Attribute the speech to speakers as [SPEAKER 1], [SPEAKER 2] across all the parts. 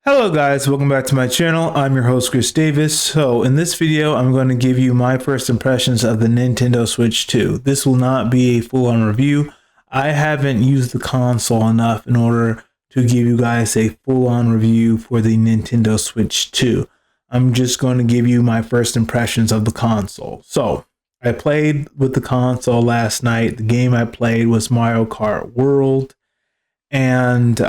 [SPEAKER 1] Hello guys, welcome back to my channel. I'm your host Chris Davis. So in this video, I'm going to give you my first impressions of the Nintendo Switch 2. This will not be a full-on review. I haven't used the console enough in order to give you guys a full-on review for the Nintendo Switch 2. I'm just going to give you my first impressions of the console. So I played with the console last night. The game I played was Mario Kart World, and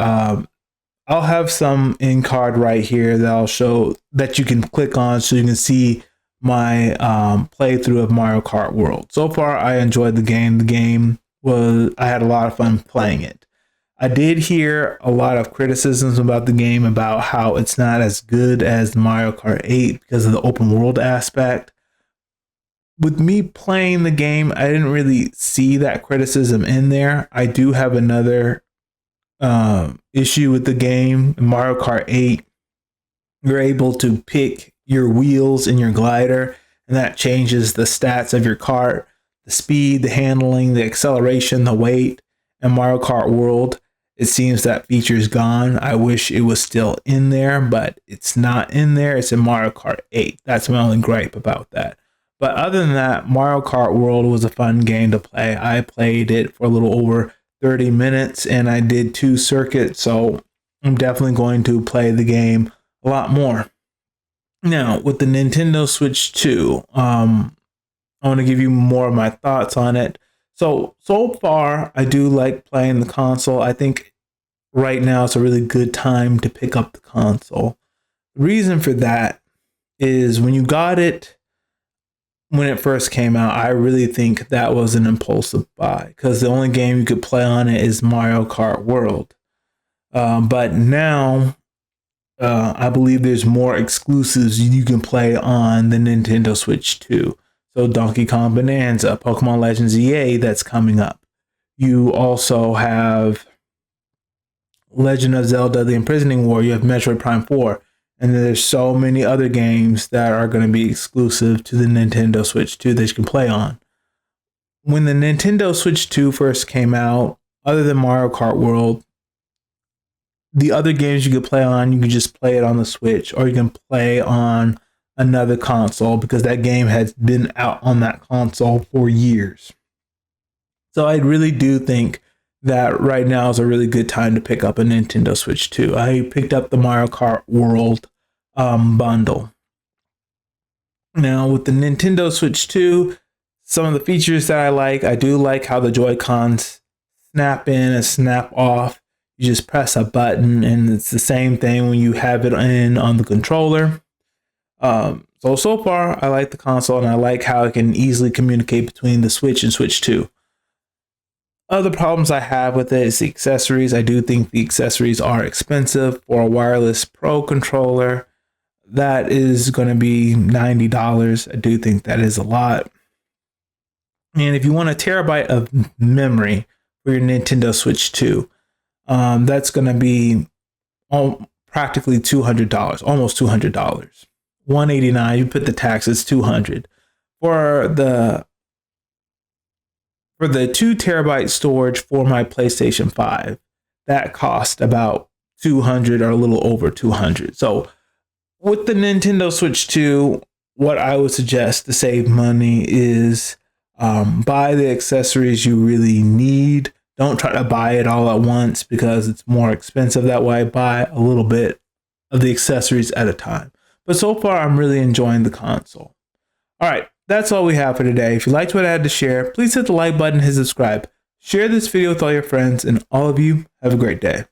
[SPEAKER 1] I'll have some in card right here that I'll show that you can click on so you can see my playthrough of Mario Kart World. So far, I enjoyed the game. I had a lot of fun playing it. I did hear a lot of criticisms about the game, about how it's not as good as Mario Kart 8 because of the open world aspect. With me playing the game, I didn't really see that criticism in there. I do have another issue with the game. In Mario Kart 8, you're able to pick your wheels in your glider, and that changes the stats of your kart, the speed, the handling, the acceleration, the weight. In Mario Kart World, it seems that feature is gone. I wish it was still in there, but it's not in there. It's in Mario Kart 8. That's my only gripe about that. But other than that, Mario Kart World was a fun game to play. I played it for a little over 30 minutes and I did 2 circuits, so I'm definitely going to play the game a lot more. Now, with the Nintendo Switch 2, I want to give you more of my thoughts on it. So far, I do like playing the console. I think right now it's a really good time to pick up the console. The reason for that is when you got it, when it first came out, I really think that was an impulsive buy because the only game you could play on it is Mario Kart World. But now, I believe there's more exclusives you can play on the Nintendo Switch 2. So Donkey Kong Bonanza, Pokemon Legends EA that's coming up. You also have Legend of Zelda: The Imprisoning War. You have Metroid Prime 4. And then there's so many other games that are going to be exclusive to the Nintendo Switch 2 that you can play on. When the Nintendo Switch 2 first came out, other than Mario Kart World, the other games you could play on, you can just play it on the Switch, or you can play on another console because that game has been out on that console for years. So I really do think that right now is a really good time to pick up a Nintendo Switch 2. I picked up the Mario Kart World bundle. Now with the Nintendo Switch 2, some of the features that I do like how the Joy-Cons snap in and snap off. You just press a button and it's the same thing when you have it in on the controller. So far I like the console and I like how it can easily communicate between the Switch and Switch 2. Other problems I have with it is the accessories. I do think the accessories are expensive for a wireless Pro controller. That is going to be $90. I do think that is a lot. And if you want a terabyte of memory for your Nintendo Switch 2, that's going to be practically $200, almost $200. $189. You put the taxes, $200 for the 2 terabyte storage for my PlayStation 5, that cost about $200 or a little over $200. So with the Nintendo Switch 2, what I would suggest to save money is buy the accessories you really need. Don't try to buy it all at once because it's more expensive that way. Buy a little bit of the accessories at a time. But so far, I'm really enjoying the console. All right. That's all we have for today. If you liked what I had to share, please hit the like button and hit subscribe. Share this video with all your friends, and all of you have a great day.